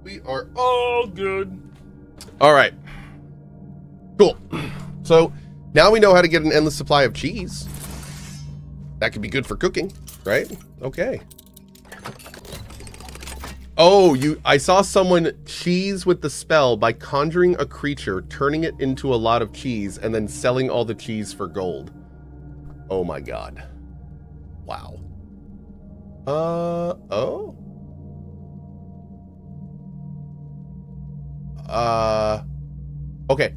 We are all good. All right. Cool. So now we know how to get an endless supply of cheese. That could be good for cooking, right? Okay. Oh, I saw someone cheese with the spell by conjuring a creature, turning it into a lot of cheese, and then selling all the cheese for gold. Oh my god. Wow. Oh? Okay.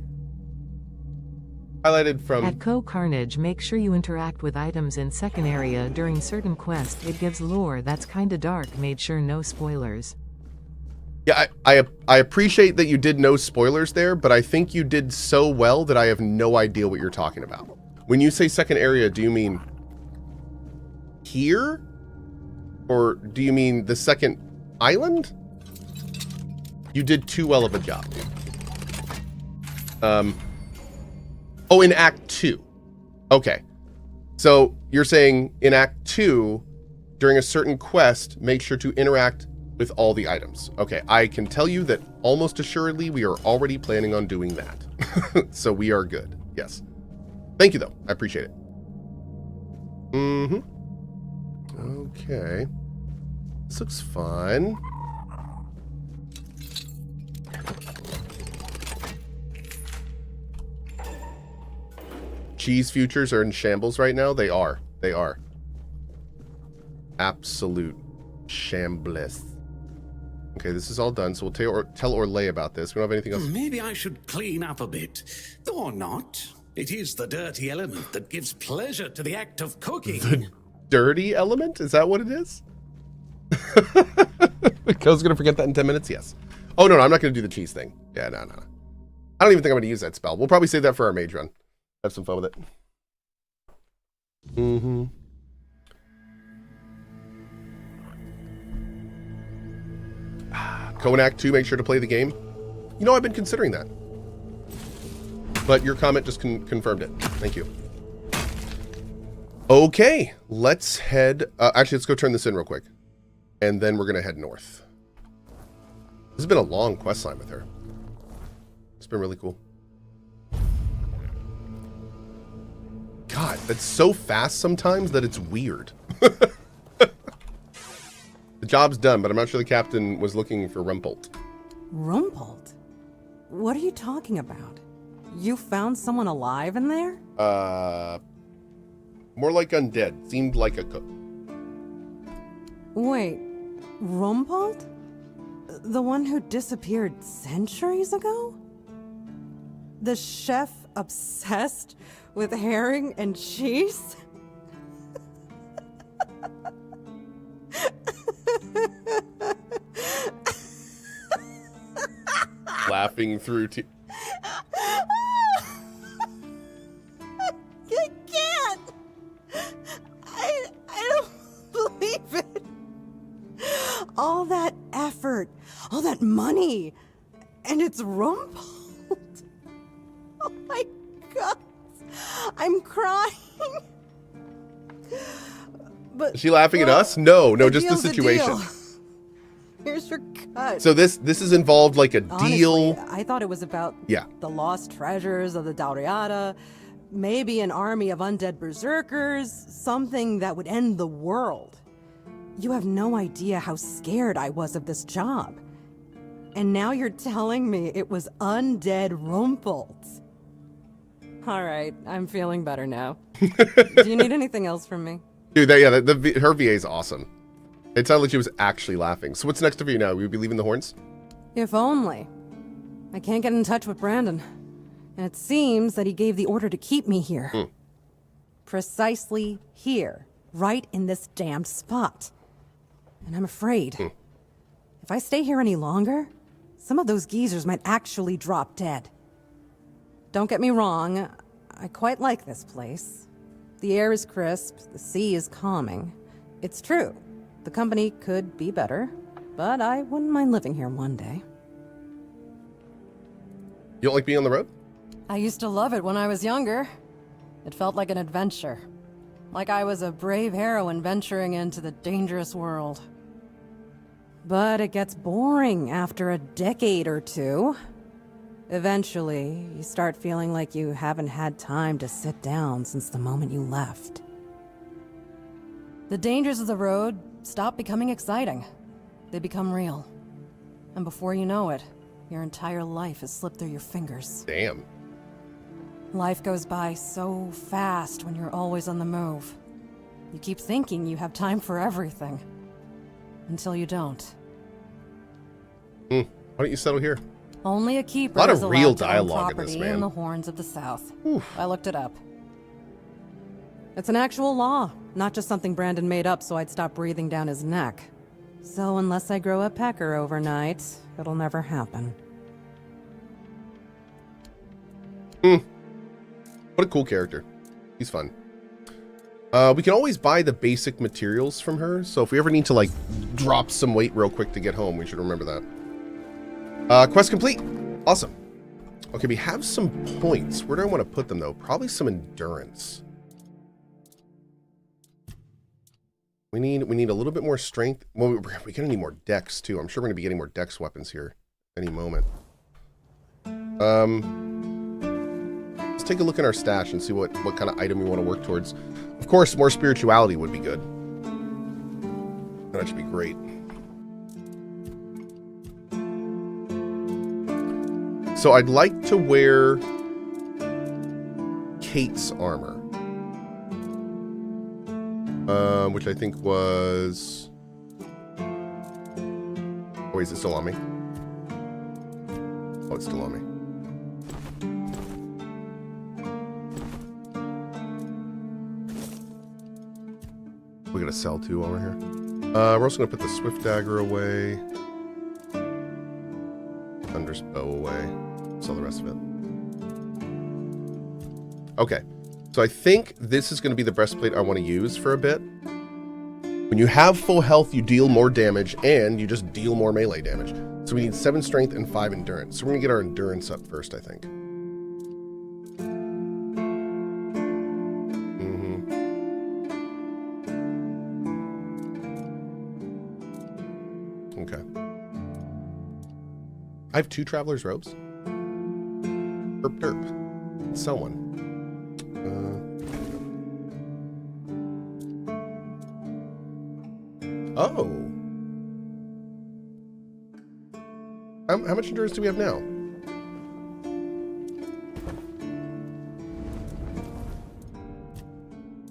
Highlighted from... At CohhCarnage, make sure you interact with items in second area during certain quests. It gives lore that's kinda dark. Made sure no spoilers. Yeah, I appreciate that you did no spoilers there, but I think you did so well that I have no idea what you're talking about. When you say second area, do you mean here? Or do you mean the second island? You did too well of a job, dude. Oh, in Act 2. Okay. So you're saying in Act 2, during a certain quest, make sure to interact with all the items. Okay, I can tell you that almost assuredly we are already planning on doing that. So we are good. Yes. Thank you, though. I appreciate it. Mm-hmm. Okay. This looks fun. Cheese futures are in shambles right now. They are. They are. Absolute shambles. Okay, this is all done, so we'll tell Orlais about this. We don't have anything else. Maybe I should clean up a bit. Or not. It is the dirty element that gives pleasure to the act of cooking. The dirty element? Is that what it is? Cohh's gonna forget that in 10 minutes? Yes. Oh, no, I'm not gonna do the cheese thing. Yeah, no. I don't even think I'm gonna use that spell. We'll probably save that for our mage run. Have some fun with it. Mm-hmm. Cohh Act 2, make sure to play the game. You know, I've been considering that. But your comment just confirmed it. Thank you. Okay, let's head... actually, let's go turn this in real quick. And then we're going to head north. This has been a long quest line with her. It's been really cool. God, that's so fast sometimes that it's weird. The job's done, but I'm not sure the captain was looking for Rumpelt. Rumpelt? What are you talking about? You found someone alive in there? More like undead. Seemed like a cook. Wait, Rumpelt? The one who disappeared centuries ago? The chef obsessed with herring and cheese? Laughing through I can't! I don't believe it! All that effort, all that money, and it's Rumpelt. Oh my god, I'm crying. But is she laughing at us? No, just the situation. Here's your cut. So this is involved like a deal. Honestly, I thought it was about the lost treasures of the Dauriata, maybe an army of undead berserkers, something that would end the world. You have no idea how scared I was of this job. And now you're telling me it was undead Rumpelt. All right, I'm feeling better now. Do you need anything else from me? Dude, her VA is awesome. It sounded like she was actually laughing. So what's next for you now? We'll be leaving the horns? If only. I can't get in touch with Brandon. And it seems that he gave the order to keep me here. Precisely here. Right in this damned spot. And I'm afraid. If I stay here any longer, some of those geezers might actually drop dead. Don't get me wrong, I quite like this place. The air is crisp, the sea is calming. It's true, the company could be better, but I wouldn't mind living here one day. You don't like being on the road? I used to love it when I was younger. It felt like an adventure. Like I was a brave heroine venturing into the dangerous world. But it gets boring after a decade or two. Eventually, you start feeling like you haven't had time to sit down since the moment you left. The dangers of the road stop becoming exciting. They become real. And before you know it, your entire life has slipped through your fingers. Damn. Life goes by so fast when you're always on the move. You keep thinking you have time for everything. Until you don't. Why don't you settle here? Only a keeper A lot is of real allowed to own dialogue in property this, man. in the Horns of the South. Oof. I looked it up. It's an actual law, not just something Brandon made up so I'd stop breathing down his neck. So unless I grow a pecker overnight, it'll never happen. What a cool character. He's fun. We can always buy the basic materials from her, so if we ever need to, like, drop some weight real quick to get home, we should remember that. Quest complete. Awesome. Okay, we have some points. Where do I want to put them, though? Probably some endurance. We need a little bit more strength. Well, we're gonna need more dex too. I'm sure we're gonna be getting more dex weapons here any moment. Let's take a look at our stash and see what kind of item we want to work towards. Of course, more spirituality would be good. That should be great. So I'd like to wear Kate's armor. Which I think was... Oh, wait, is it still on me? Oh, it's still on me. We gotta sell two while we're here. We're also gonna put the Swift Dagger away. Thunderous Bow away. Sell the rest of it. Okay. So I think this is going to be the breastplate I want to use for a bit. When you have full health, you deal more damage, and you just deal more melee damage. So we need 7 strength and 5 endurance. So we're going to get our endurance up first, I think. Okay. I have 2 Traveler's Robes. Derp derp. Sell one. Oh. How much endurance do we have now?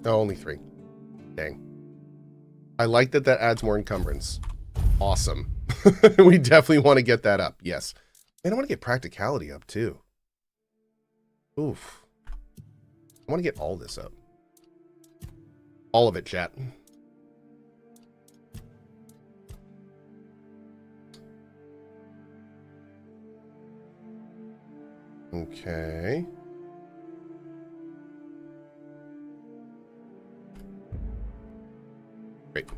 Oh, only 3. Dang. I like that adds more encumbrance. Awesome. We definitely want to get that up. Yes. And I want to get practicality up too. Oof. I want to get all this up. All of it, chat. Okay. Great.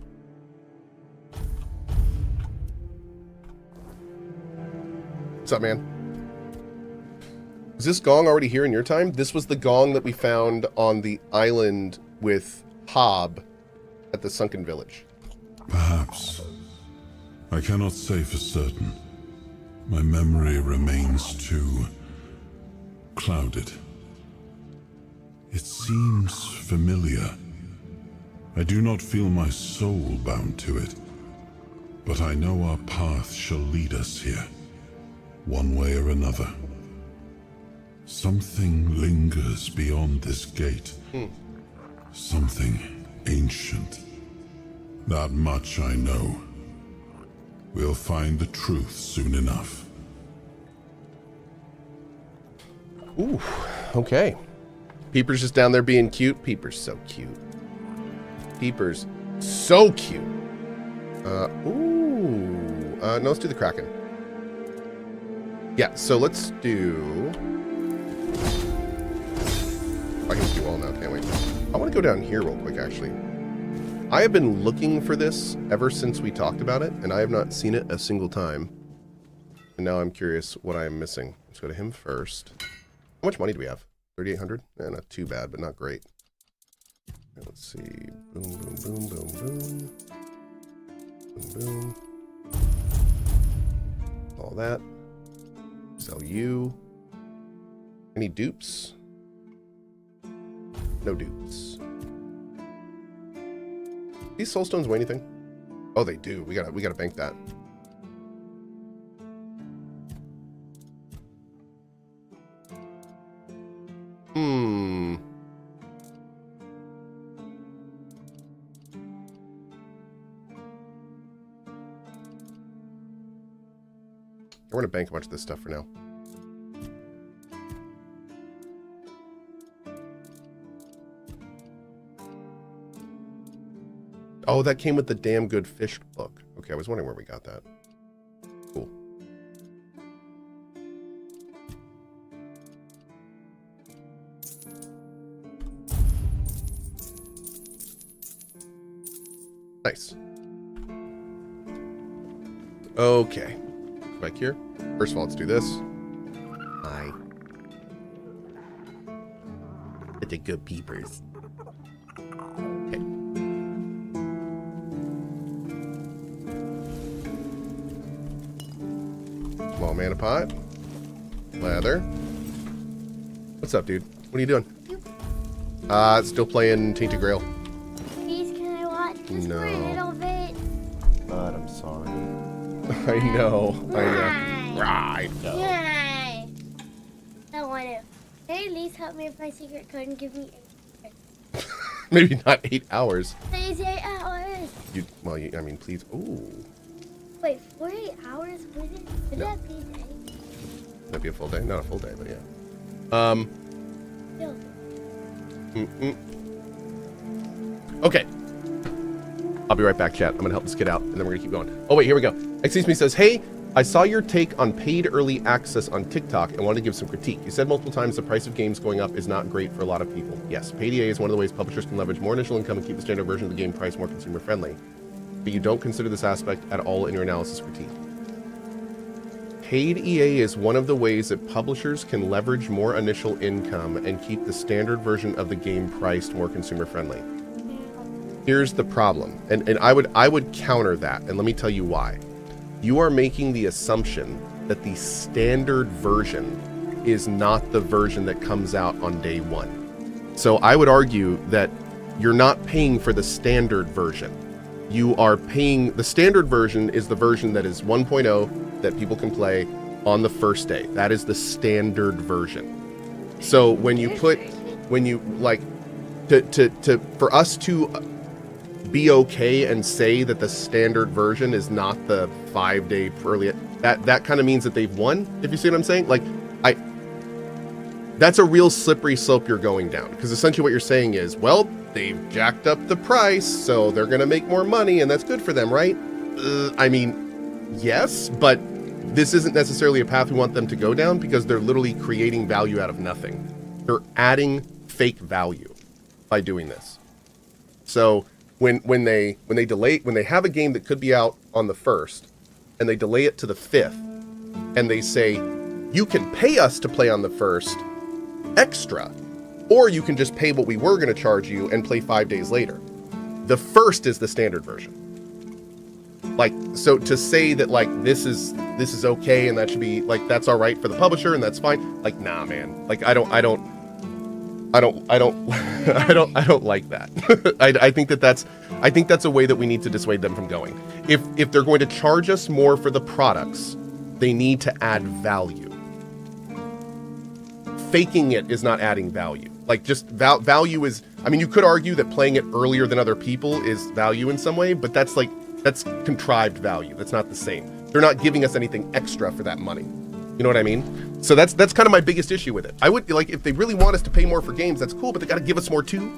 What's up, man? Was this gong already here in your time? This was the gong that we found on the island with Hob at the Sunken Village. Perhaps. I cannot say for certain. My memory remains too clouded. It seems familiar. I do not feel my soul bound to it, but I know our path shall lead us here, one way or another. Something lingers beyond this gate. Something ancient. That much I know. We'll find the truth soon enough. Ooh, okay. Peeper's just down there being cute. Peeper's so cute. Peeper's so cute. No, let's do the Kraken. Yeah, so let's do... I can do all now, can't wait. I want to go down here real quick, actually. I have been looking for this ever since we talked about it, and I have not seen it a single time. And now I'm curious what I am missing. Let's go to him first. How much money do we have? 3,800? Eh, not too bad, but not great. Okay, let's see. Boom, boom, boom, boom, boom. Boom, boom. that. Sell you. Any dupes? No dupes. These soulstones weigh anything? Oh, they do. We gotta bank that. We're gonna bank a bunch of this stuff for now. Oh, that came with the damn good fish book. Okay, I was wondering where we got that. Cool. Nice. Okay. Back here. First of all, let's do this. Hi. Get the good peepers. Okay. Small mana pot. Leather. What's up, dude? What are you doing? Still playing Tainted Grail. Please, can I watch just for a little bit? God, I'm sorry. I know. Right. No. Yay. I don't want to. Can you at least help me with my secret code and give me 8 hours? Maybe not 8 hours. Please, 8 hours. I mean, please. Ooh. Wait, 48 hours? Would that be a day? That'd be a full day. Not a full day, but yeah. Still. Okay. I'll be right back, chat. I'm gonna help this kid out, and then we're gonna keep going. Oh wait, here we go. Excuse me says, hey, I saw your take on paid early access on TikTok and wanted to give some critique. You said multiple times the price of games going up is not great for a lot of people. Yes, paid EA is one of the ways publishers can leverage more initial income and keep the standard version of the game price more consumer friendly. But you don't consider this aspect at all in your analysis critique. Paid EA is one of the ways that publishers can leverage more initial income and keep the standard version of the game priced more consumer friendly. Here's the problem, and I would counter that, and let me tell you why. You are making the assumption that the standard version is not the version that comes out on day one. So I would argue that you're not paying for the standard version. You are paying, the standard version is the version that is 1.0 that people can play on the first day. That is the standard version. So when you put, when you like, for us to be okay and say that the standard version is not the 5-day early, that kind of means that they've won, if you see what I'm saying. Like, that's a real slippery slope you're going down, because essentially what you're saying is, well, they've jacked up the price, so they're gonna make more money, and that's good for them, right? I mean, yes, but this isn't necessarily a path we want them to go down, because they're literally creating value out of nothing. They're adding fake value by doing this. So when they have a game that could be out on the 1st, and they delay it to the 5th, and they say, you can pay us to play on the 1st extra, or you can just pay what we were going to charge you and play 5 days later. The 1st is the standard version. Like, so to say that like this is okay and that should be like, that's all right for the publisher and that's fine, like, nah, man, like I don't like that. I think that's a way that we need to dissuade them from going. If they're going to charge us more for the products, they need to add value. Faking it is not adding value. Like, just value is, I mean, you could argue that playing it earlier than other people is value in some way, but that's contrived value. That's not the same. They're not giving us anything extra for that money. You know what I mean? So that's kind of my biggest issue with it. I would, like, if they really want us to pay more for games, that's cool, but they got to give us more too.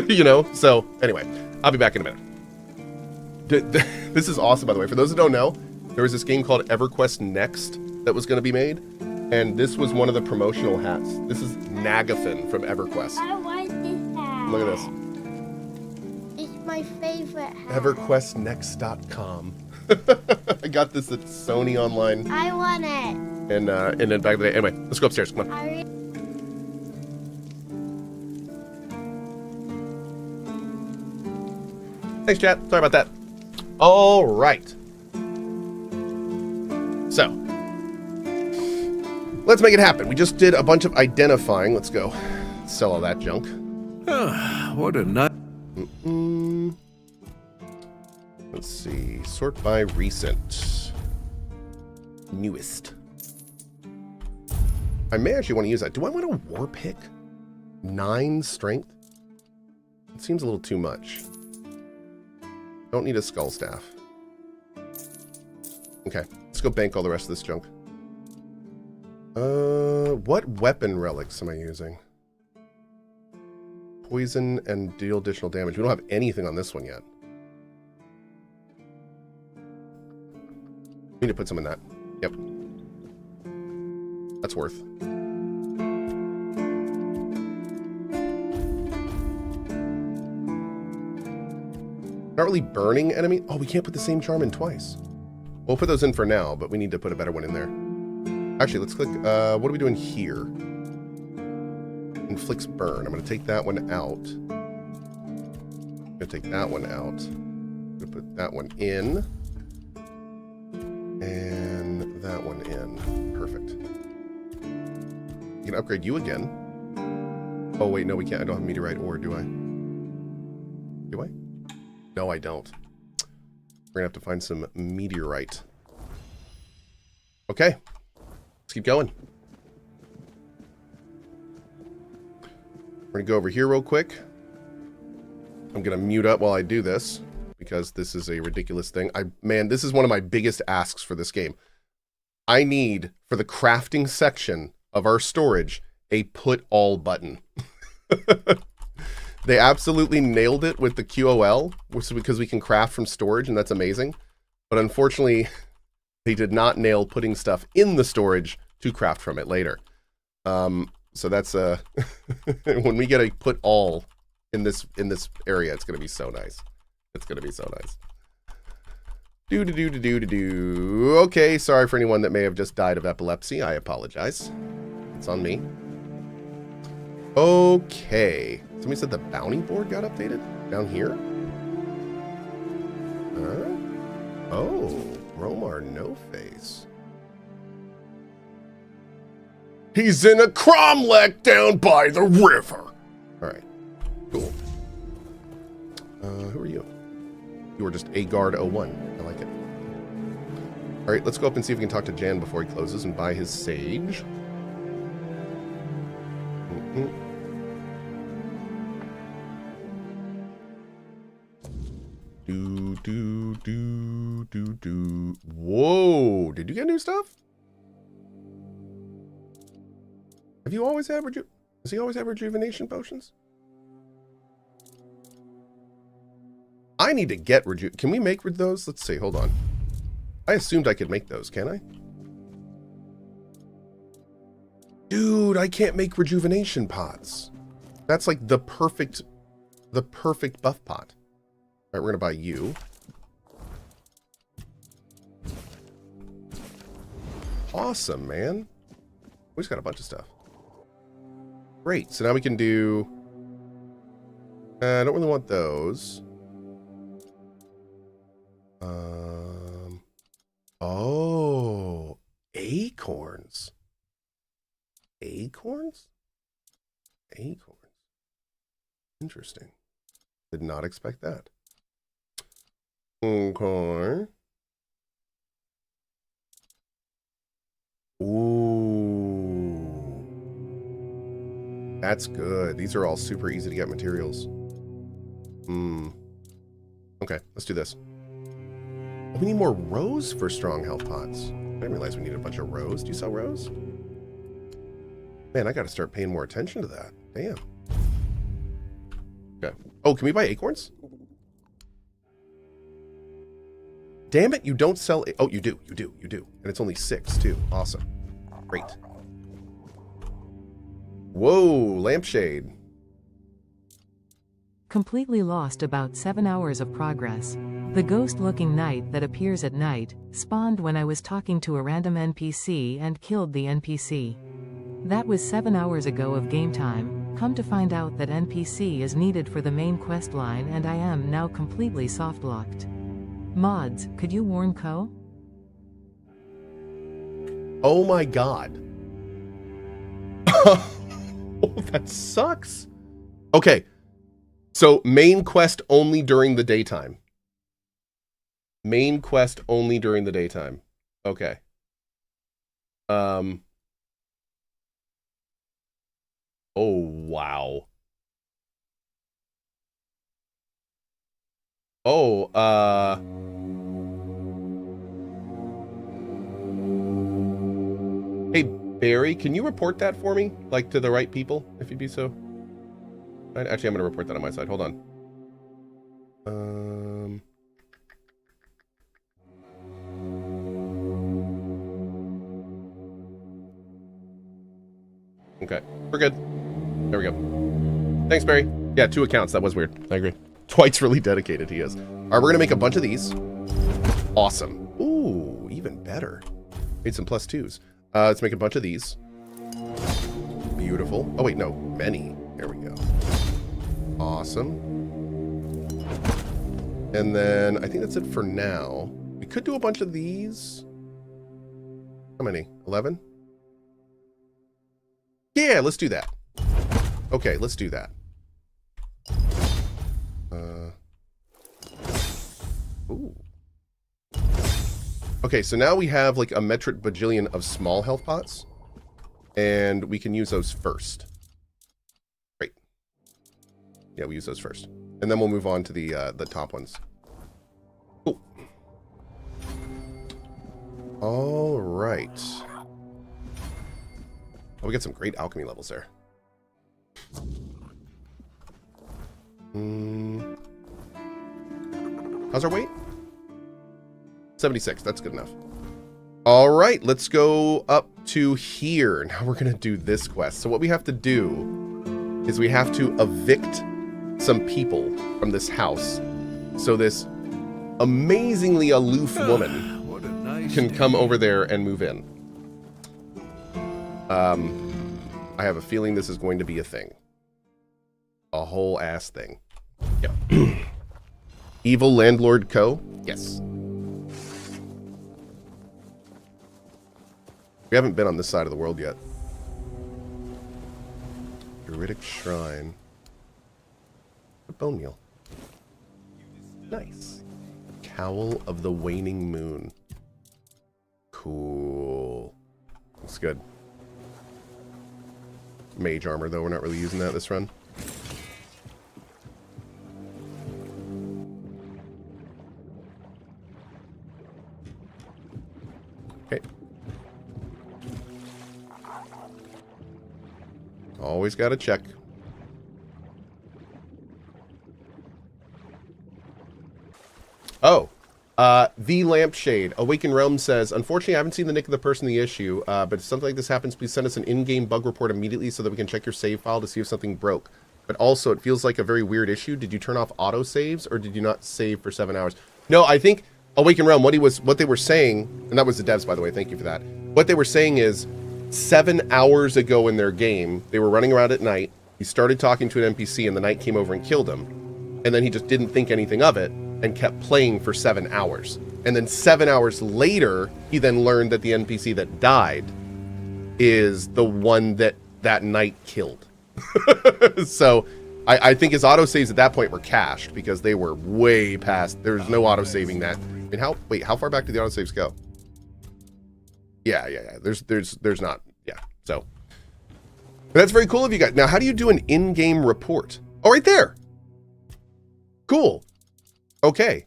You know? So anyway, I'll be back in a minute. This is awesome, by the way. For those who don't know, there was this game called EverQuest Next that was going to be made, and this was one of the promotional hats. This is Nagafin from EverQuest. I want this hat. Look at this. It's my favorite hat. EverQuestNext.com. I got this at Sony Online. I want it. And then back in the day. Anyway, let's go upstairs. Come on. Thanks, chat. Sorry about that. All right. So, Let's make it happen. We just did a bunch of identifying. Let's go sell all that junk. What a night. Let's see. Sort by recent. Newest. I may actually want to use that. Do I want a war pick? 9 strength? It seems a little too much. Don't need a skull staff. Okay, let's go bank all the rest of this junk. What weapon relics am I using? Poison and deal additional damage. We don't have anything on this one yet. We need to put some in that. Yep. That's worth. Not really burning enemy. Oh, we can't put the same charm in twice. We'll put those in for now, but we need to put a better one in there. Actually, let's click, what are we doing here? Inflicts burn. I'm going to take that one out. I'm going to take that one out. I'm going to put that one in. And that one in. Perfect. We can upgrade you again. Oh, wait, no, we can't. I don't have meteorite ore, do I? Do I? No, I don't. We're going to have to find some meteorite. Okay. Let's keep going. We're going to go over here real quick. I'm going to mute up while I do this because this is a ridiculous thing. Man, this is one of my biggest asks for this game. I need, for the crafting section of our storage, a put all button. They absolutely nailed it with the QOL, which is because we can craft from storage, and that's amazing. But unfortunately, they did not nail putting stuff in the storage to craft from it later. So that's when we get a put all in this area, it's gonna be so nice. It's gonna be so nice. Do. Okay, sorry for anyone that may have just died of epilepsy. I apologize. It's on me. Okay. Somebody said the bounty board got updated? Down here? Oh, Bromar No Face. He's in a cromlech down by the river. Alright. Cool. Who are you? You are just a guard 01. I like it. Alright, let's go up and see if we can talk to Jan before he closes and buy his sage. Do. Whoa! Did you get new stuff? Have you always had Does he always have rejuvenation potions? I need to get Can we make those? Let's see. Hold on. I assumed I could make those. Can I? Dude, I can't make rejuvenation pots. That's like the perfect buff pot. All right, we're gonna buy you. Awesome, man. We just got a bunch of stuff. Great. So now we can do... I don't really want those. Oh, acorns. Acorns? Acorns. Interesting. Did not expect that. Okay. Ooh. That's good. These are all super easy to get materials. Okay, let's do this. Oh, we need more rose for strong health pots. I didn't realize we needed a bunch of rose. Do you sell rose? Man, I gotta start paying more attention to that. Damn. Okay. Oh, can we buy acorns? Damn it, you don't sell... Oh, you do. And it's only 6, too. Awesome. Great. Whoa, lampshade. Completely lost about 7 hours of progress. The ghost-looking knight that appears at night spawned when I was talking to a random NPC and killed the NPC. That was 7 hours ago of game time. Come to find out that NPC is needed for the main quest line and I am now completely soft-locked. Mods, could you warn Cohh? Oh my god. Oh, that sucks. Okay. So main quest only during the daytime. Main quest only during the daytime. Okay. Oh, wow. Oh, hey, Barry, can you report that for me? Like, to the right people, if you'd be so... Actually, I'm going to report that on my side. Hold on. Okay, we're good. There we go. Thanks, Barry. Yeah, 2 accounts. That was weird. I agree. Dwight's really dedicated. He is. All right, we're going to make a bunch of these. Awesome. Ooh, even better. Made some +2s. Let's make a bunch of these. Beautiful. Oh, wait, no. Many. There we go. Awesome. And then I think that's it for now. We could do a bunch of these. How many? 11? Yeah, let's do that. Okay, let's do that. Ooh. Okay, so now we have like a metric bajillion of small health pots. And we can use those first. Great. Yeah, we use those first. And then we'll move on to the top ones. Cool. All right. Oh, we got some great alchemy levels there. How's our weight? 76. That's good enough. All right, let's go up to here. Now we're going to do this quest. So what we have to do is we have to evict some people from this house. So this amazingly aloof woman can come over there and move in. I have a feeling this is going to be a thing. A whole ass thing. Yep. Evil Landlord Cohh? Yes. We haven't been on this side of the world yet. Druidic Shrine. A bone meal. Nice. Cowl of the Waning Moon. Cool. Looks good. Mage armor, though. We're not really using that this run. Okay. Always got to check. Oh. The Lampshade. Awakened Realm says, unfortunately, I haven't seen the nick of the person in the issue, but if something like this happens, please send us an in-game bug report immediately so that we can check your save file to see if something broke. But also, it feels like a very weird issue. Did you turn off auto saves, or did you not save for 7 hours? No, I think Awakened Realm, what they were saying, and that was the devs, by the way, thank you for that. What they were saying is, 7 hours ago in their game, they were running around at night, he started talking to an NPC, and the knight came over and killed him. And then he just didn't think anything of it, and kept playing for 7 hours. And then 7 hours later, he then learned that the NPC that died is the one that knight killed. So I think his autosaves at that point were cached because they were way past. There's no autosaving that. And how far back do the autosaves go? Yeah. There's not. Yeah. So but that's very cool of you guys. Now, how do you do an in-game report? Oh, right there. Cool. Okay.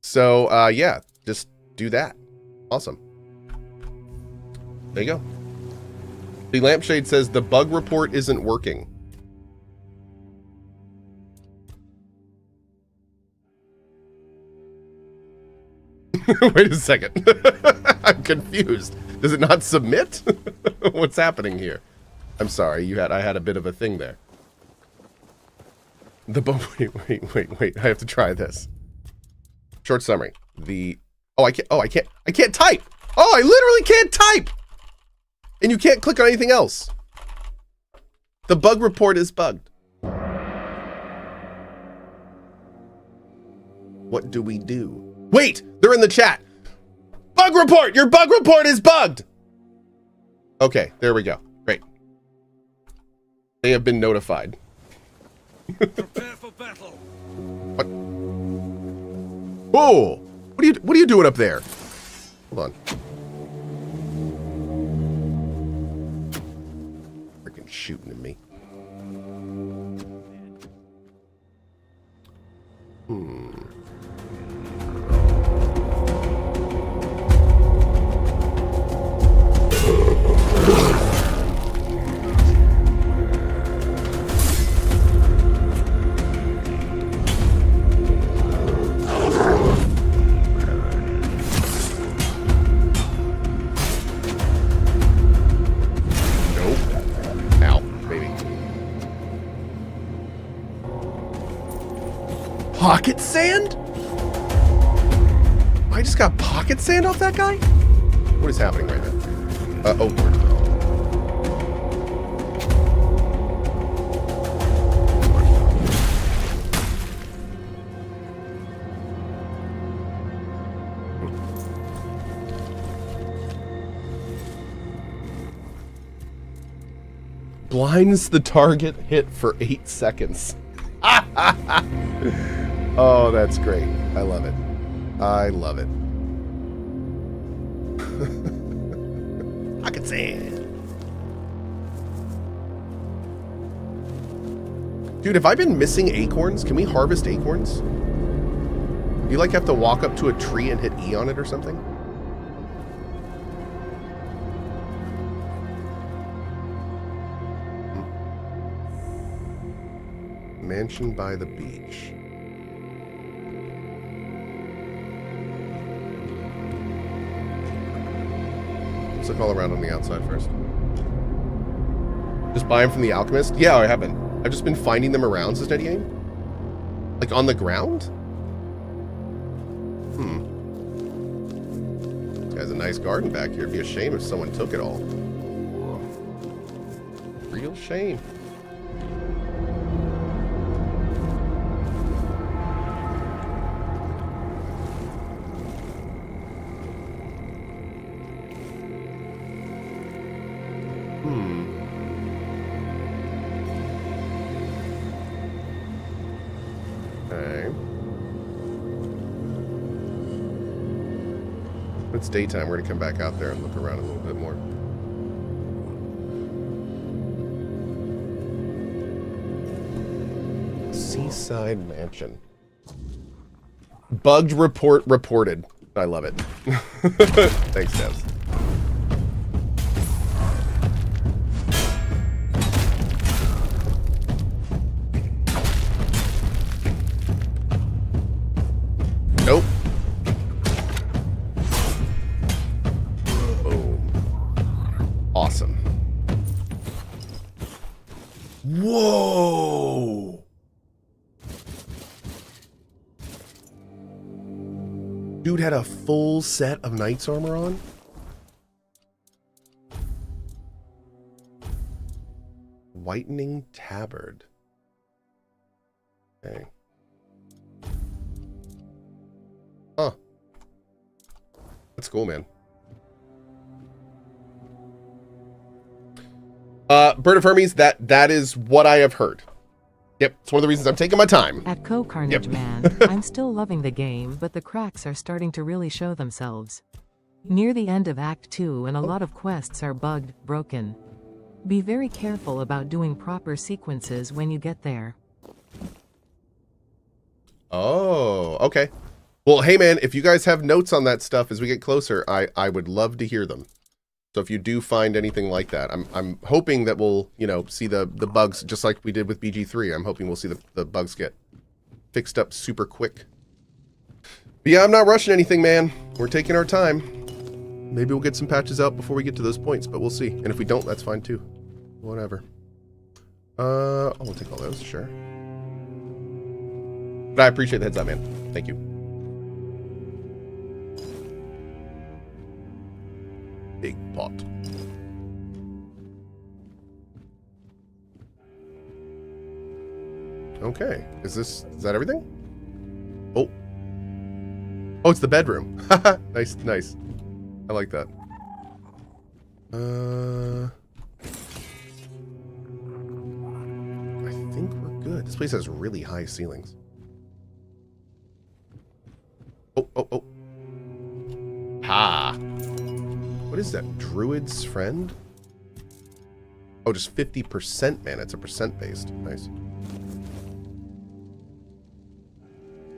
So, yeah, just do that. Awesome. There you go. The Lampshade says the bug report isn't working. Wait a second. I'm confused. Does it not submit? What's happening here? I'm sorry. I had a bit of a thing there. Wait. I have to try this. Short summary. I can't type. Oh, I literally can't type. And you can't click on anything else. The bug report is bugged. What do we do? Wait, they're in the chat. Bug report, your bug report is bugged. Okay, there we go. Great. They have been notified. Prepare for battle. What? Oh! What are you doing up there? Hold on. Freaking shooting at me. Pocket sand? I just got pocket sand off that guy? What is happening right now? Oh, Lord. Blinds the target hit for 8 seconds. Oh, that's great. I love it. I love it. I can say it. Dude, have I been missing acorns? Can we harvest acorns? Do you like have to walk up to a tree and hit E on it or something? Mansion by the beach. Let's look all around on the outside first. Just buy them from the alchemist? Yeah, I haven't. I've just been finding them around since Steady Aim. Like on the ground? This guy's a nice garden back here. It'd be a shame if someone took it all. Real shame. It's daytime. We're going to come back out there and look around a little bit more. Seaside Mansion. Bugged report reported. I love it. Thanks, Devs. Nope. Awesome. Whoa! Dude had a full set of knight's armor on? Whitening tabard. Okay. Huh. That's cool, man. Bird of Hermes, that is what I have heard. Yep, it's one of the reasons I'm taking my time. At CohhCarnage, Yep. man, I'm still loving the game, but the cracks are starting to really show themselves. Near the end of Act 2 and a lot of quests are bugged, broken. Be very careful about doing proper sequences when you get there. Oh, okay. Well, hey man, if you guys have notes on that stuff as we get closer, I would love to hear them. So if you do find anything like that, I'm hoping that we'll, you know, see the bugs just like we did with BG3. I'm hoping we'll see the bugs get fixed up super quick. But yeah, I'm not rushing anything, man. We're taking our time. Maybe we'll get some patches out before we get to those points, but we'll see. And if we don't, that's fine too. Whatever. Oh, we'll take all those, sure. But I appreciate the heads up, man. Thank you. Big pot. Okay. Is that everything? Oh. Oh, it's the bedroom. Nice, nice. I like that. good. This place has really high ceilings. Oh, oh, oh. Ha! What is that? Druid's friend? Oh, just 50%, man. It's a percent based. Nice.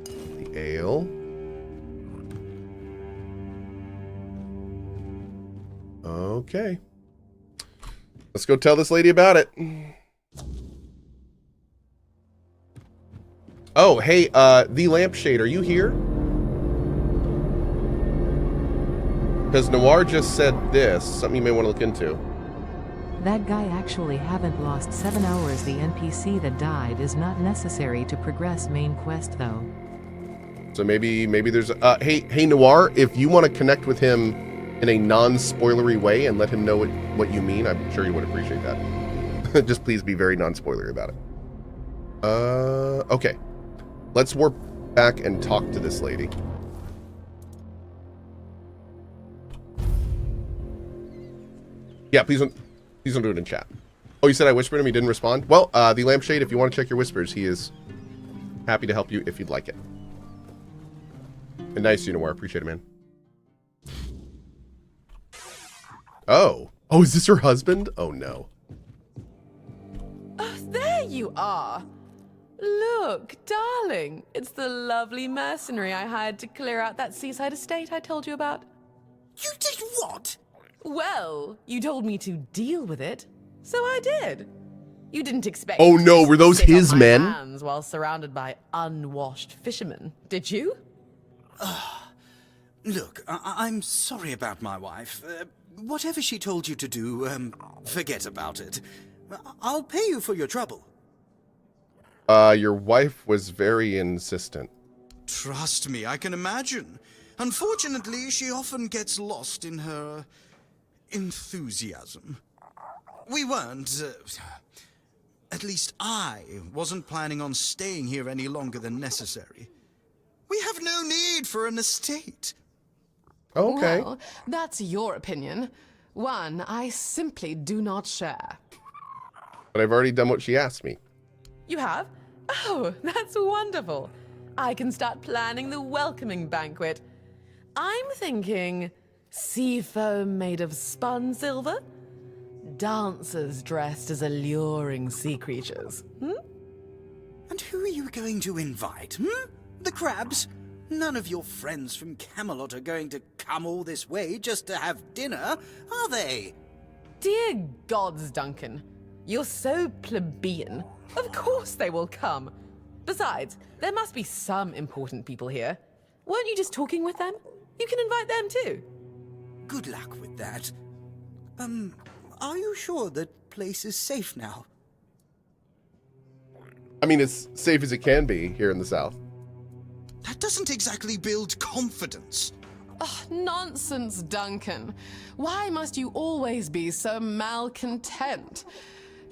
The ale. Okay. Let's go tell this lady about it. Oh, hey, the lampshade, are you here? Because Noir just said this, something you may want to look into. That guy actually haven't lost 7 hours. The NPC that died is not necessary to progress main quest though. So maybe there's hey Noir, if you want to connect with him in a non-spoilery way and let him know what you mean, I'm sure he would appreciate that. Just please be very non-spoilery about it. Okay. Let's warp back and talk to this lady. Yeah, please don't do it in chat. Oh, you said I whispered him, he didn't respond? Well, the lampshade, if you want to check your whispers, he is happy to help you if you'd like it. And nice, you know, I appreciate it, man. Oh, is this her husband? Oh no. Oh, there you are. Look, darling, it's the lovely mercenary I hired to clear out that seaside estate I told you about. You did what? Well, you told me to deal with it, so I did. You didn't expect. Oh me no, to were those sit on his my men? hands while surrounded by unwashed fishermen, did you? Look, I'm sorry about my wife. Whatever she told you to do, forget about it. I'll pay you for your trouble. Your wife was very insistent. Trust me, I can imagine. Unfortunately, she often gets lost in her enthusiasm. We weren't, at least I wasn't planning on staying here any longer than necessary. We have no need for an estate. Okay. Well, that's your opinion. One I simply do not share. But I've already done what she asked me. You have? Oh, that's wonderful. I can start planning the welcoming banquet. I'm thinking sea foam made of spun silver, dancers dressed as alluring sea creatures. And who are you going to invite, The crabs? None of your friends from Camelot are going to come all this way just to have dinner, are they? Dear gods, Duncan. You're so plebeian. Of course they will come. Besides, there must be some important people here. Weren't you just talking with them? You can invite them too. Good luck with that. Are you sure that place is safe now? I mean, as safe as it can be here in the South. That doesn't exactly build confidence. Oh, nonsense, Duncan. Why must you always be so malcontent?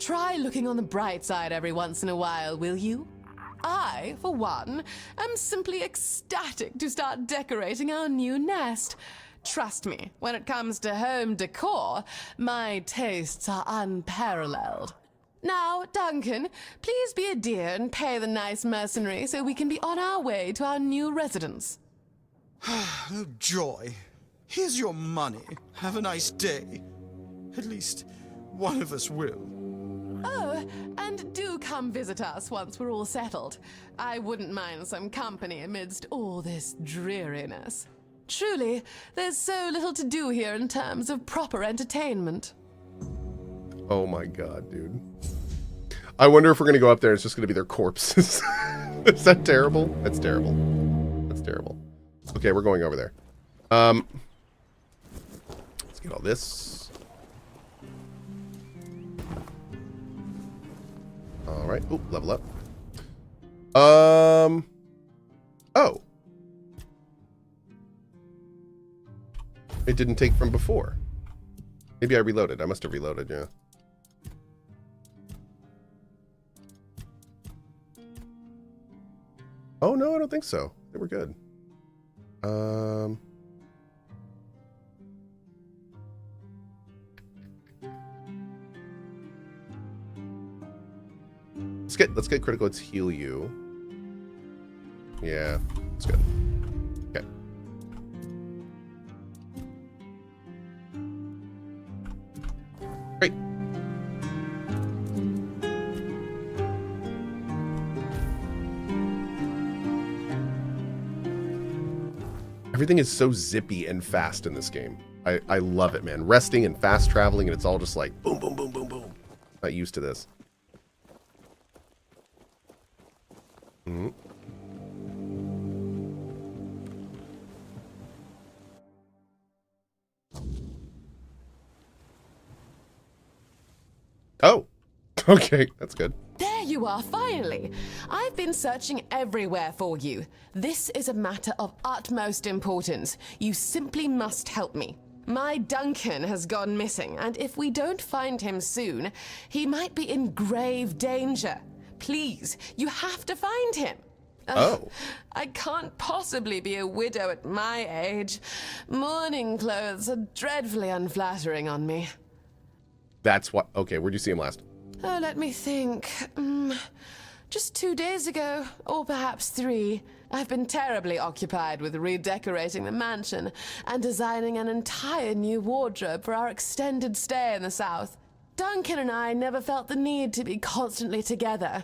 Try looking on the bright side every once in a while, will you? I, for one, am simply ecstatic to start decorating our new nest. Trust me, when it comes to home decor, my tastes are unparalleled. Now, Duncan, please be a dear and pay the nice mercenary so we can be on our way to our new residence. Oh, joy. Here's your money. Have a nice day. At least one of us will. Oh, and do come visit us once we're all settled. I wouldn't mind some company amidst all this dreariness. Truly, there's so little to do here in terms of proper entertainment. Oh my god, dude. I wonder if we're gonna go up there and it's just gonna be their corpses. Is that terrible? That's terrible. That's terrible. Okay, we're going over there. Let's get all this. Alright. Oop, level up. Oh. It didn't take from before. Maybe I reloaded. I must have reloaded, yeah. Oh, no, I don't think so. They were good. Let's get critical. Let's heal you. Yeah, that's good. Okay. Great. Everything is so zippy and fast in this game. I love it, man. Resting and fast traveling, and it's all just like boom, boom, boom, boom, boom. Not used to this. Mm-hmm. Oh, okay, that's good. There you are, finally. I've been searching everywhere for you. This is a matter of utmost importance. You simply must help me. My Duncan has gone missing, and if we don't find him soon, he might be in grave danger. Please, you have to find him. Oh. I can't possibly be a widow at my age. Mourning clothes are dreadfully unflattering on me. That's what. Okay, where'd you see him last? Oh, let me think. Just 2 days ago, or perhaps 3. I've been terribly occupied with redecorating the mansion and designing an entire new wardrobe for our extended stay in the South. Duncan and I never felt the need to be constantly together.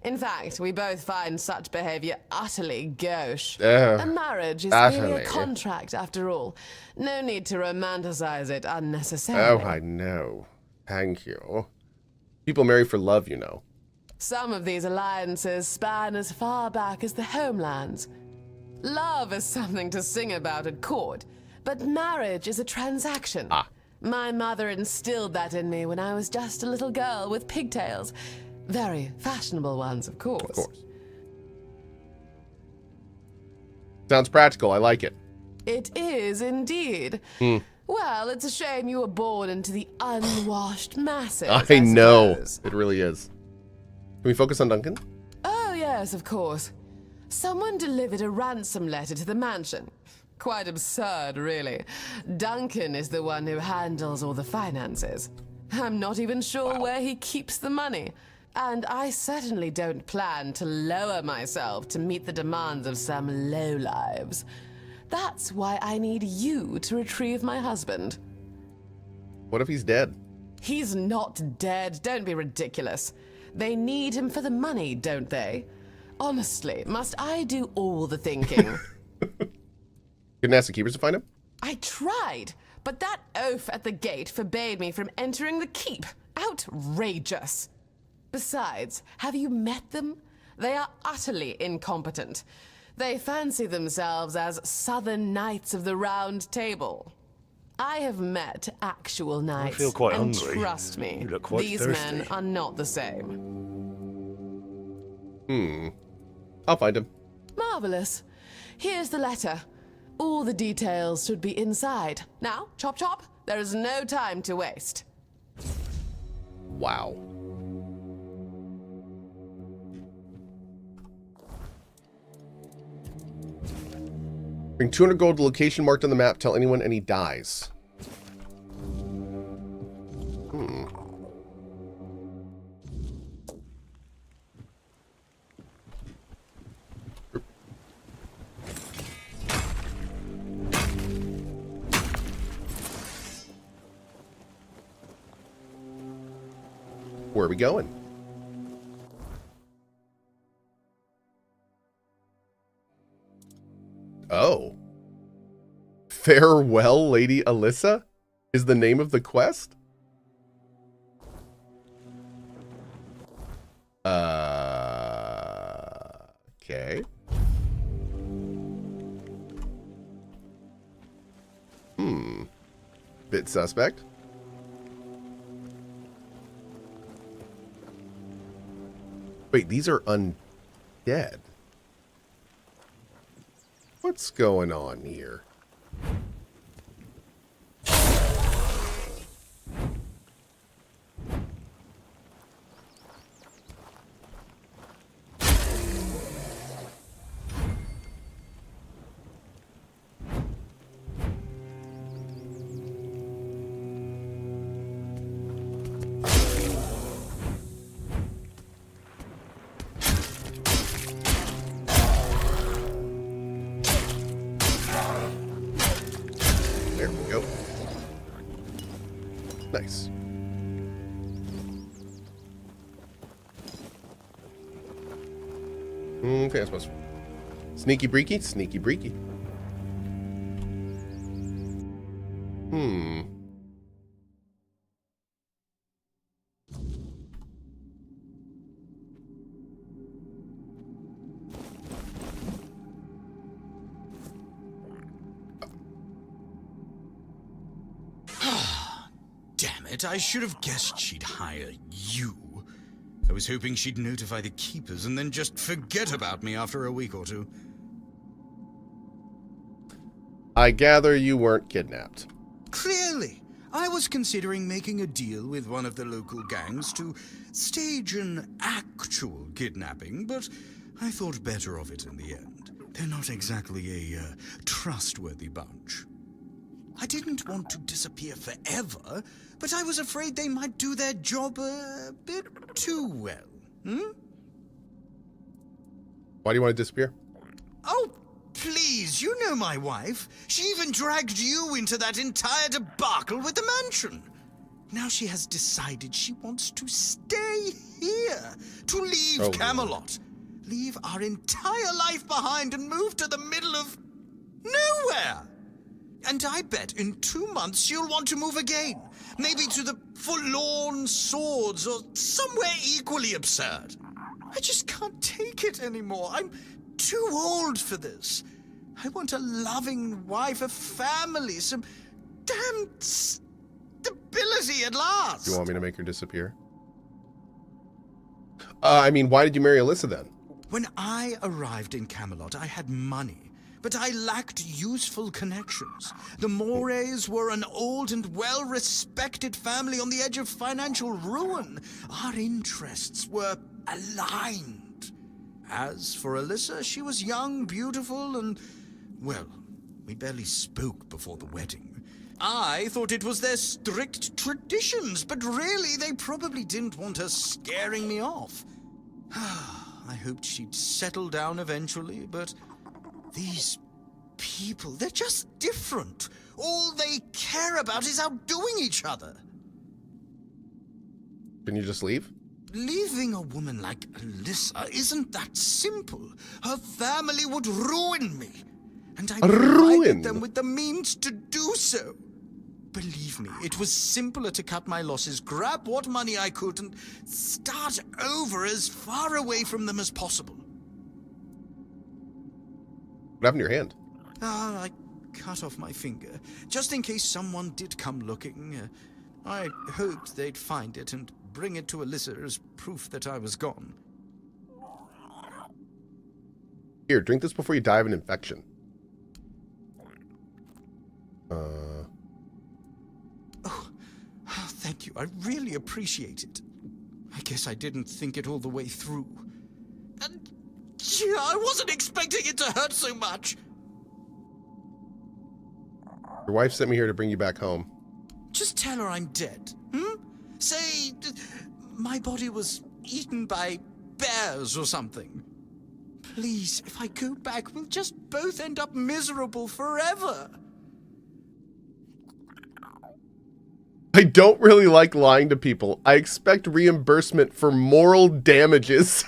In fact, we both find such behavior utterly gauche. A marriage is merely a contract, after all. No need to romanticize it unnecessarily. Oh, I know. Thank you. People marry for love, you know. Some of these alliances span as far back as the homelands. Love is something to sing about at court, but marriage is a transaction. My mother instilled that in me when I was just a little girl with pigtails. Very fashionable ones, of course. Of course. Sounds practical. I like it. It is indeed. Well, it's a shame you were born into the unwashed masses. I know. It really is. Can we focus on Duncan? Oh, yes, of course. Someone delivered a ransom letter to the mansion. Quite absurd, really. Duncan is the one who handles all the finances. I'm not even sure where he keeps the money. And I certainly don't plan to lower myself to meet the demands of some lowlives. That's why I need you to retrieve my husband. What if he's dead? He's not dead. Don't be ridiculous. They need him for the money, don't they? Honestly, must I do all the thinking? Couldn't ask the keepers to find him? I tried, but that oaf at the gate forbade me from entering the keep. Outrageous. Besides, have you met them? They are utterly incompetent. They fancy themselves as Southern Knights of the Round Table. I have met actual knights, I feel quite and hungry. trust me, You look quite these thirsty. men are not the same. I'll find him. Marvelous. Here's the letter. All the details should be inside. Now, chop chop, there is no time to waste. Wow. Bring 200 gold to the location marked on the map. Tell anyone and he dies. Where are we going? Oh. Farewell, Lady Alisa is the name of the quest? Okay. Bit suspect. Wait, these are undead. What's going on here? There we go. Nice. Okay, I suppose. Sneaky breaky, sneaky breaky. Damn it, I should have guessed she'd hire you. I was hoping she'd notify the keepers and then just forget about me after a week or two. I gather you weren't kidnapped. Clearly. I was considering making a deal with one of the local gangs to stage an actual kidnapping, but I thought better of it in the end. They're not exactly a trustworthy bunch. I didn't want to disappear forever, but I was afraid they might do their job a bit too well. Why do you want to disappear? Oh, please, you know my wife. She even dragged you into that entire debacle with the mansion. Now she has decided she wants to stay here, to leave Camelot, leave our entire life behind and move to the middle of nowhere. And I bet in 2 months she'll want to move again. Maybe to the Forlorn Swords or somewhere equally absurd. I just can't take it anymore. I'm too old for this. I want a loving wife, a family, some damn stability at last. Do you want me to make her disappear? I mean, why did you marry Alisa then? When I arrived in Camelot, I had money. But I lacked useful connections. The Morays were an old and well-respected family on the edge of financial ruin. Our interests were aligned. As for Alisa, she was young, beautiful, and, well, we barely spoke before the wedding. I thought it was their strict traditions, but really they probably didn't want her scaring me off. I hoped she'd settle down eventually, but these people, they're just different. All they care about is outdoing each other. Can you just leave? Leaving a woman like Alisa isn't that simple. Her family would ruin me. And I provided them with the means to do so. Believe me, it was simpler to cut my losses, grab what money I could, and start over as far away from them as possible. What happened to your hand? I cut off my finger, just in case someone did come looking. I hoped they'd find it and bring it to Alisa as proof that I was gone. Here, drink this before you die of an infection. Oh, thank you. I really appreciate it. I guess I didn't think it all the way through. And I wasn't expecting it to hurt so much. Your wife sent me here to bring you back home. Just tell her I'm dead. Say my body was eaten by bears or something. Please, if I go back, we'll just both end up miserable forever. I don't really like lying to people. I expect reimbursement for moral damages.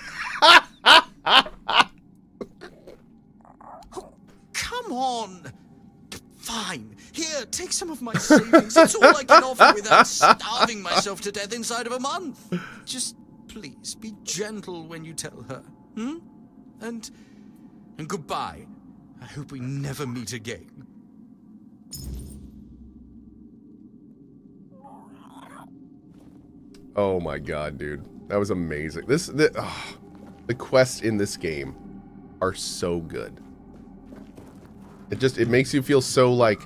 Oh, come on. Fine. Here, take some of my savings. It's all I can offer without starving myself to death inside of a month. Just please be gentle when you tell her. And goodbye. I hope we never meet again. Oh my god, dude. That was amazing. The quests in this game are so good. It makes you feel so like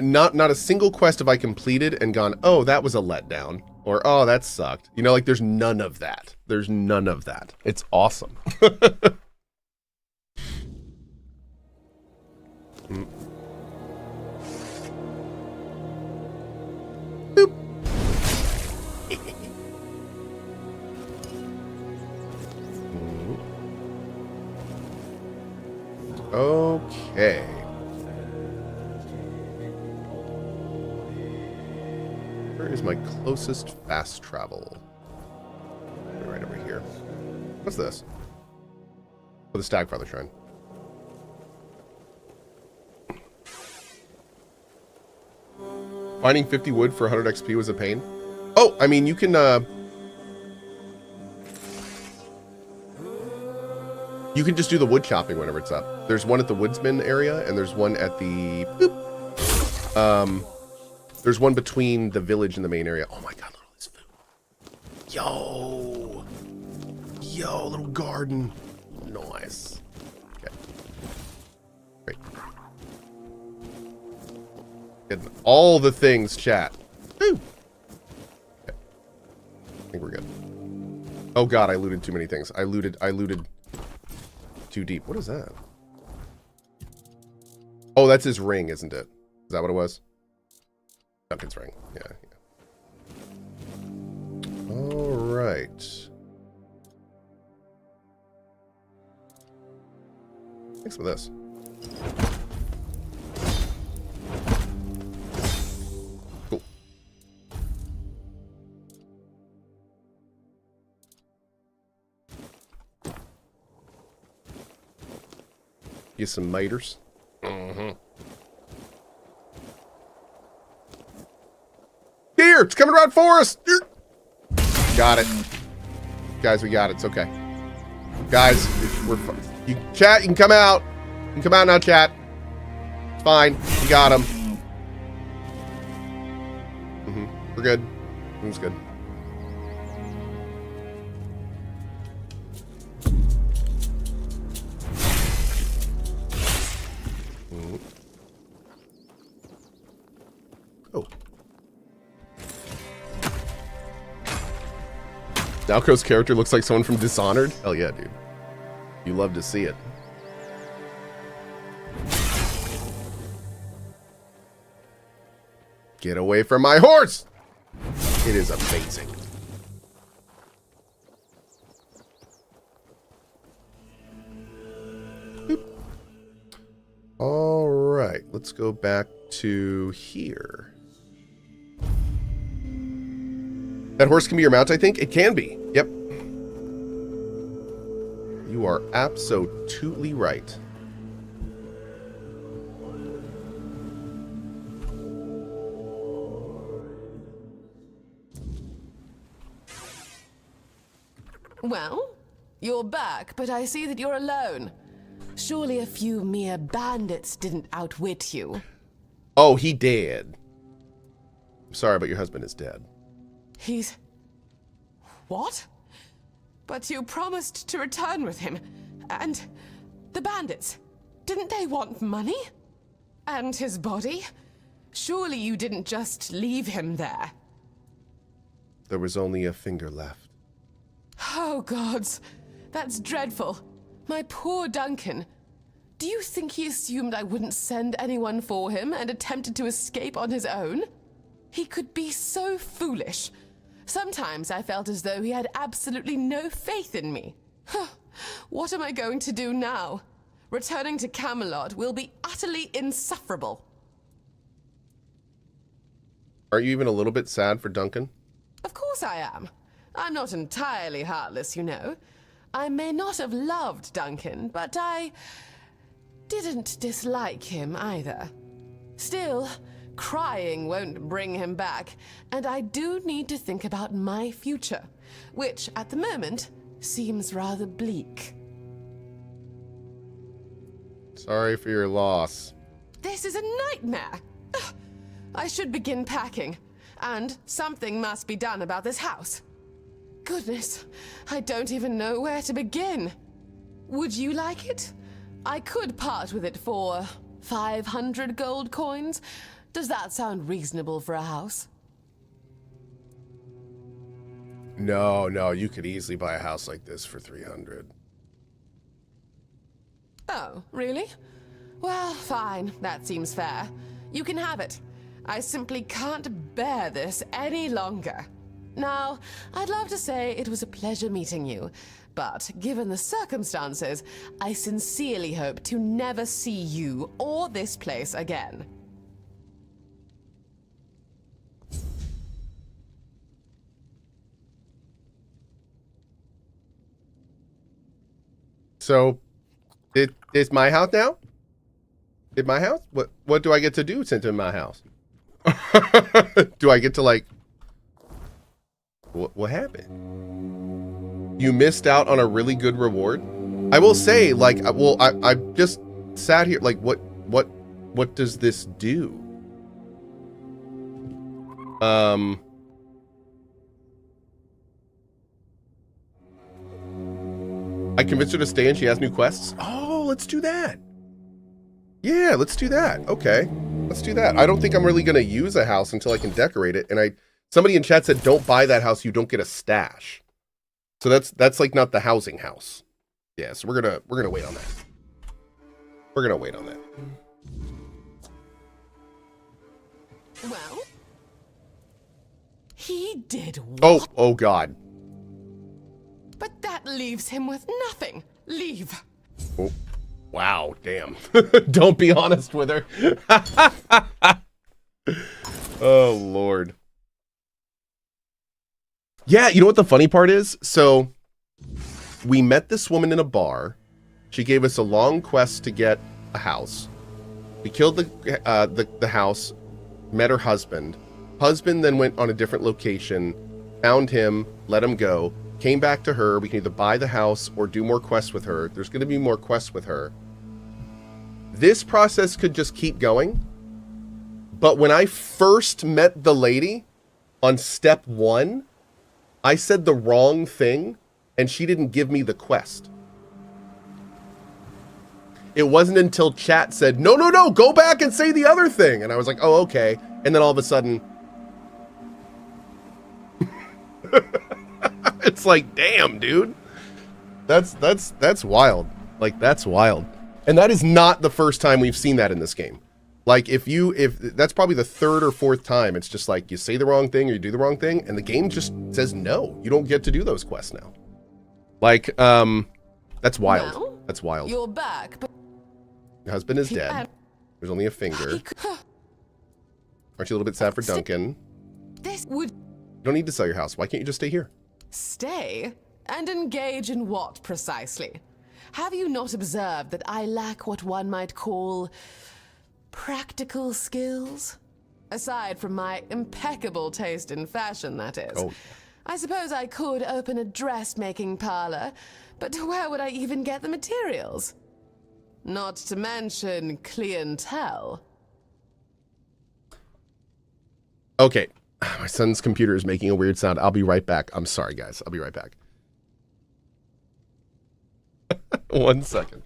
not a single quest have I completed and gone, "Oh, that was a letdown," or "Oh, that sucked." You know, like there's none of that. There's none of that. It's awesome. Boop. Okay. Where is my closest fast travel? Right over here. What's this? Oh, the Stagfather Shrine. Finding 50 wood for 100 XP was a pain. Oh, I mean, you can, you can just do the wood chopping whenever it's up. There's one at the woodsman area, and there's one at the, boop. There's one between the village and the main area. Oh my god, look at all this food. Yo. Yo, little garden. Nice. Okay. Great. Getting all the things, chat. Woo. Okay. I think we're good. Oh god, I looted too many things. I looted too deep. What is that? Oh, that's his ring, isn't it? Is that what it was? Duncan's ring. Yeah. All right. Thanks for this. Cool. Get some miters. Here, it's coming around for us. Got it, guys. We got it. It's okay, guys. We're you chat. You can come out. You can come out now, chat. It's fine. We got him. We're good. Everything's good. Oh. Nalco's character looks like someone from Dishonored. Hell yeah, dude. You love to see it. Get away from my horse! It is amazing. Boop. All right, let's go back to here. That horse can be your mount, I think? It can be. Yep. You are absolutely right. Well, you're back, but I see that you're alone. Surely a few mere bandits didn't outwit you. Oh, he did. I'm sorry, but your husband is dead. He's... What? But you promised to return with him. And the bandits, didn't they want money? And his body? Surely you didn't just leave him there. There was only a finger left. Oh, gods. That's dreadful. My poor Duncan. Do you think he assumed I wouldn't send anyone for him and attempted to escape on his own? He could be so foolish. Sometimes I felt as though he had absolutely no faith in me. What am I going to do now? Returning to Camelot will be utterly insufferable. Are you even a little bit sad for Duncan? Of course I am. I'm not entirely heartless, you know. I may not have loved Duncan, but I didn't dislike him either. Still, crying won't bring him back, and I do need to think about my future, which, at the moment, seems rather bleak. Sorry for your loss. This is a nightmare! Ugh. I should begin packing, and something must be done about this house. Goodness, I don't even know where to begin. Would you like it? I could part with it for 500 gold coins. Does that sound reasonable for a house? No, you could easily buy a house like this for 300. Oh, really? Well, fine. That seems fair. You can have it. I simply can't bear this any longer. Now, I'd love to say it was a pleasure meeting you, but given the circumstances, I sincerely hope to never see you or this place again. So, it's my house now? It's my house? What do I get to do since it's my house? Do I get to, like... What happened? You missed out on a really good reward? I will say, like, well, I just sat here, like, what does this do? I convinced her to stay and she has new quests. Oh, let's do that. Yeah, let's do that. Okay, let's do that. I don't think I'm really going to use a house until I can decorate it. And somebody in chat said, don't buy that house. You don't get a stash. So that's like not the housing house. Yeah, so we're gonna wait on that. We're gonna wait on that. Well, he did what? Oh God. But that leaves him with nothing. Leave. Oh, wow, damn. Don't be honest with her. Oh, Lord. Yeah, you know what the funny part is? So, we met this woman in a bar. She gave us a long quest to get a house. We killed the house, met her husband. Husband then went on a different location, found him, let him go. Came back to her. We can either buy the house or do more quests with her. There's going to be more quests with her. This process could just keep going. But when I first met the lady on step 1, I said the wrong thing and she didn't give me the quest. It wasn't until chat said, no, go back and say the other thing. And I was like, oh, okay. And then all of a sudden, it's like, damn, dude. That's wild. Like, that's wild. And that is not the first time we've seen that in this game. Like, if that's probably the 3rd or 4th time, it's just like you say the wrong thing or you do the wrong thing, and the game just says no, you don't get to do those quests now. Like, that's wild. Well, that's wild. You're back, but Your husband is dead. There's only a finger. Aren't you a little bit sad for Duncan? This would... You don't need to sell your house. Why can't you just stay here? Stay? And engage in what, precisely? Have you not observed that I lack what one might call practical skills? Aside from my impeccable taste in fashion, that is. Oh. I suppose I could open a dressmaking parlor, but where would I even get the materials? Not to mention clientele. Okay. My son's computer is making a weird sound. I'll be right back. I'm sorry, guys. I'll be right back. 1 second.